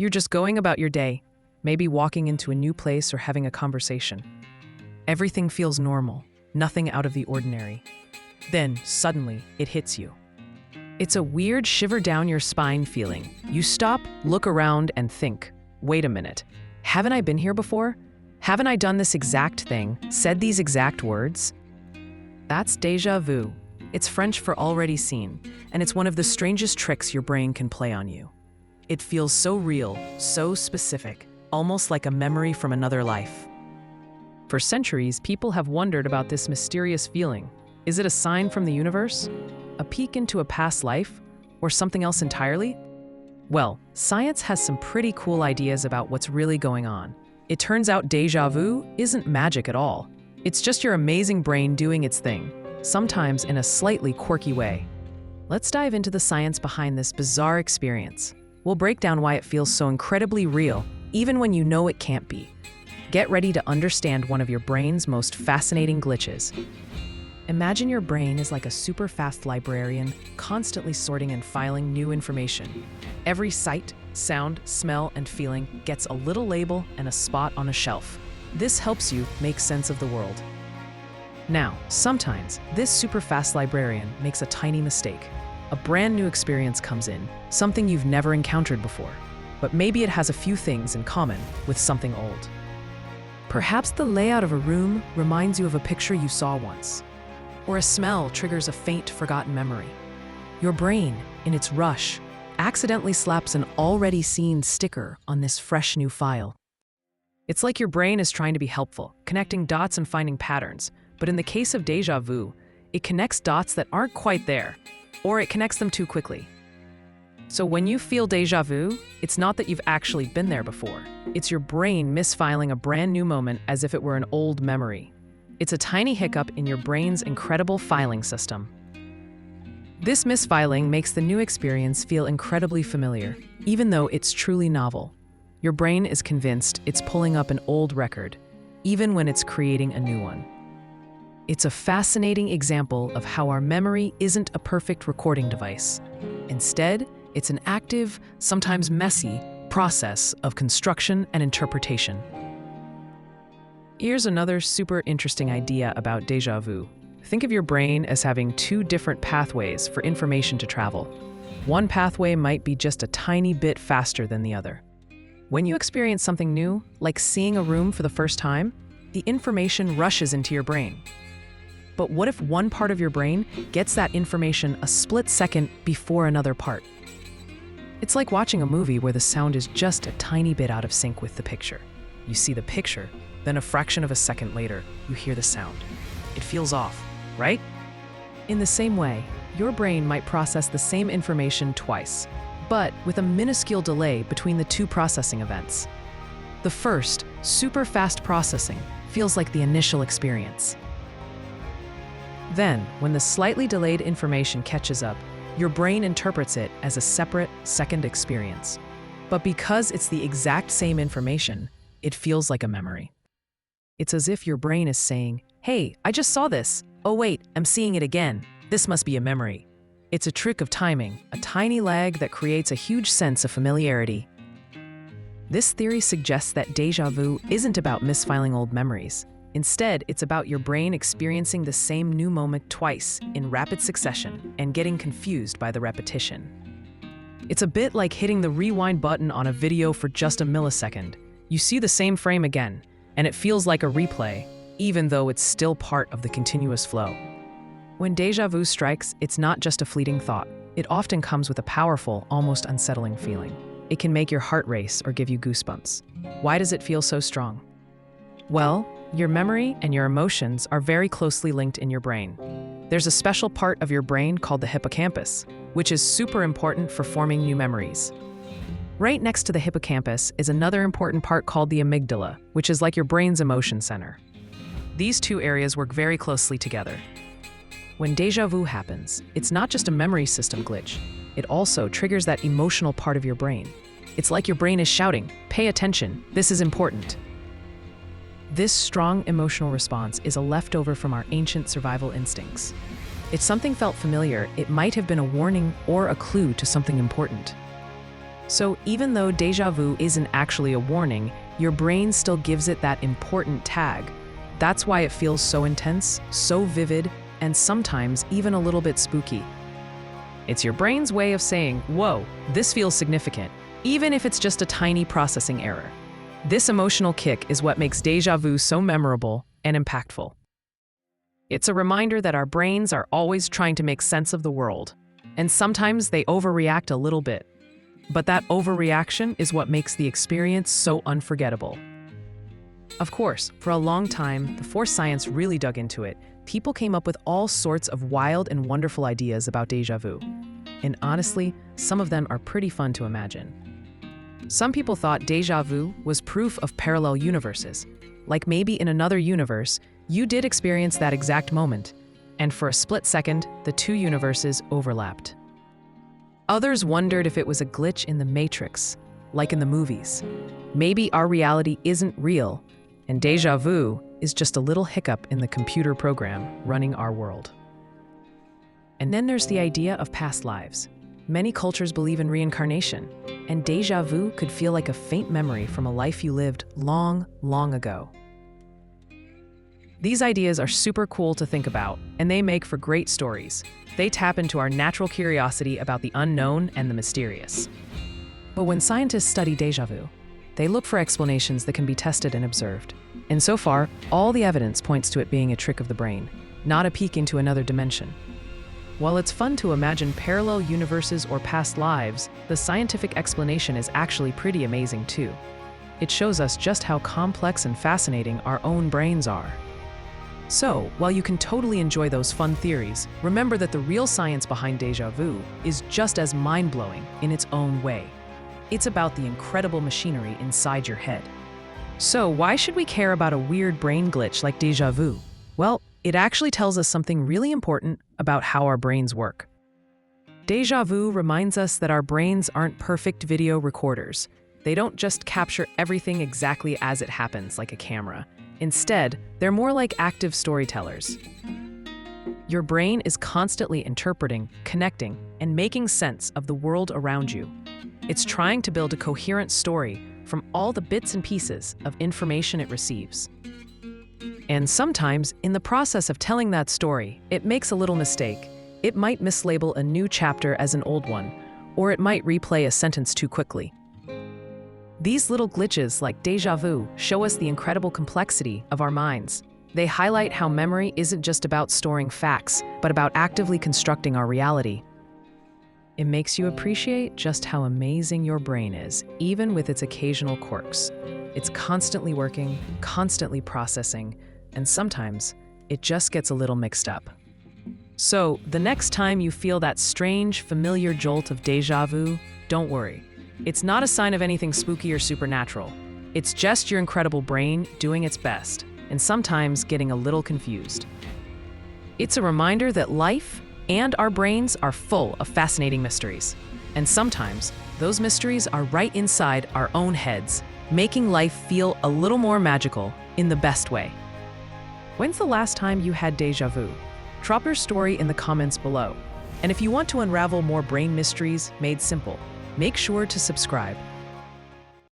You're just going about your day, maybe walking into a new place or having a conversation. Everything feels normal, nothing out of the ordinary. Then, suddenly, it hits you. It's a weird shiver down your spine feeling. You stop, look around, and think, wait a minute, haven't I been here before? Haven't I done this exact thing, said these exact words? That's déjà vu. It's French for already seen, and it's one of the strangest tricks your brain can play on you. It feels so real, so specific, almost like a memory from another life. For centuries, people have wondered about this mysterious feeling. Is it a sign from the universe? A peek into a past life? Or something else entirely? Well, science has some pretty cool ideas about what's really going on. It turns out déjà vu isn't magic at all. It's just your amazing brain doing its thing, sometimes in a slightly quirky way. Let's dive into the science behind this bizarre experience. We'll break down why it feels so incredibly real, even when you know it can't be. Get ready to understand one of your brain's most fascinating glitches. Imagine your brain is like a super fast librarian, constantly sorting and filing new information. Every sight, sound, smell, and feeling gets a little label and a spot on a shelf. This helps you make sense of the world. Now, sometimes, this super fast librarian makes a tiny mistake. A brand new experience comes in, something you've never encountered before. But maybe it has a few things in common with something old. Perhaps the layout of a room reminds you of a picture you saw once. Or a smell triggers a faint, forgotten memory. Your brain, in its rush, accidentally slaps an already seen sticker on this fresh new file. It's like your brain is trying to be helpful, connecting dots and finding patterns. But in the case of déjà vu, it connects dots that aren't quite there, or it connects them too quickly. So when you feel déjà vu, it's not that you've actually been there before. It's your brain misfiling a brand new moment as if it were an old memory. It's a tiny hiccup in your brain's incredible filing system. This misfiling makes the new experience feel incredibly familiar, even though it's truly novel. Your brain is convinced it's pulling up an old record, even when it's creating a new one. It's a fascinating example of how our memory isn't a perfect recording device. Instead, it's an active, sometimes messy, process of construction and interpretation. Here's another super interesting idea about déjà vu. Think of your brain as having two different pathways for information to travel. One pathway might be just a tiny bit faster than the other. When you experience something new, like seeing a room for the first time, the information rushes into your brain. But what if one part of your brain gets that information a split second before another part? It's like watching a movie where the sound is just a tiny bit out of sync with the picture. You see the picture, then a fraction of a second later, you hear the sound. It feels off, right? In the same way, your brain might process the same information twice, but with a minuscule delay between the two processing events. The first, super fast processing, feels like the initial experience. Then, when the slightly delayed information catches up, your brain interprets it as a separate, second experience. But because it's the exact same information, it feels like a memory. It's as if your brain is saying, "Hey, I just saw this. Oh wait, I'm seeing it again. This must be a memory." It's a trick of timing, a tiny lag that creates a huge sense of familiarity. This theory suggests that déjà vu isn't about misfiling old memories. Instead, it's about your brain experiencing the same new moment twice in rapid succession and getting confused by the repetition. It's a bit like hitting the rewind button on a video for just a millisecond. You see the same frame again, and it feels like a replay, even though it's still part of the continuous flow. When déjà vu strikes, it's not just a fleeting thought. It often comes with a powerful, almost unsettling feeling. It can make your heart race or give you goosebumps. Why does it feel so strong? Well, your memory and your emotions are very closely linked in your brain. There's a special part of your brain called the hippocampus, which is super important for forming new memories. Right next to the hippocampus is another important part called the amygdala, which is like your brain's emotion center. These two areas work very closely together. When déjà vu happens, it's not just a memory system glitch. It also triggers that emotional part of your brain. It's like your brain is shouting, "Pay attention, this is important." This strong emotional response is a leftover from our ancient survival instincts. If something felt familiar, it might have been a warning or a clue to something important. So even though déjà vu isn't actually a warning, your brain still gives it that important tag. That's why it feels so intense, so vivid, and sometimes even a little bit spooky. It's your brain's way of saying, whoa, this feels significant, even if it's just a tiny processing error. This emotional kick is what makes déjà vu so memorable and impactful. It's a reminder that our brains are always trying to make sense of the world, and sometimes they overreact a little bit. But that overreaction is what makes the experience so unforgettable. Of course, for a long time, before science really dug into it, people came up with all sorts of wild and wonderful ideas about déjà vu. And honestly, some of them are pretty fun to imagine. Some people thought déjà vu was proof of parallel universes, like maybe in another universe, you did experience that exact moment, and for a split second, the two universes overlapped. Others wondered if it was a glitch in the Matrix, like in the movies. Maybe our reality isn't real, and déjà vu is just a little hiccup in the computer program running our world. And then there's the idea of past lives. Many cultures believe in reincarnation, and déjà vu could feel like a faint memory from a life you lived long, long ago. These ideas are super cool to think about, and they make for great stories. They tap into our natural curiosity about the unknown and the mysterious. But when scientists study déjà vu, they look for explanations that can be tested and observed. And so far, all the evidence points to it being a trick of the brain, not a peek into another dimension. While it's fun to imagine parallel universes or past lives, the scientific explanation is actually pretty amazing too. It shows us just how complex and fascinating our own brains are. So, while you can totally enjoy those fun theories, remember that the real science behind déjà vu is just as mind-blowing in its own way. It's about the incredible machinery inside your head. So, why should we care about a weird brain glitch like déjà vu? Well, it actually tells us something really important about how our brains work. Déjà vu reminds us that our brains aren't perfect video recorders. They don't just capture everything exactly as it happens like a camera. Instead, they're more like active storytellers. Your brain is constantly interpreting, connecting, and making sense of the world around you. It's trying to build a coherent story from all the bits and pieces of information it receives. And sometimes, in the process of telling that story, it makes a little mistake. It might mislabel a new chapter as an old one, or it might replay a sentence too quickly. These little glitches, like déjà vu, show us the incredible complexity of our minds. They highlight how memory isn't just about storing facts, but about actively constructing our reality. It makes you appreciate just how amazing your brain is, even with its occasional quirks. It's constantly working, constantly processing, and sometimes it just gets a little mixed up. So, the next time you feel that strange, familiar jolt of déjà vu, don't worry. It's not a sign of anything spooky or supernatural. It's just your incredible brain doing its best, and sometimes getting a little confused. It's a reminder that life and our brains are full of fascinating mysteries. And sometimes, those mysteries are right inside our own heads, making life feel a little more magical in the best way. When's the last time you had déjà vu? Drop your story in the comments below. And if you want to unravel more brain mysteries made simple, make sure to subscribe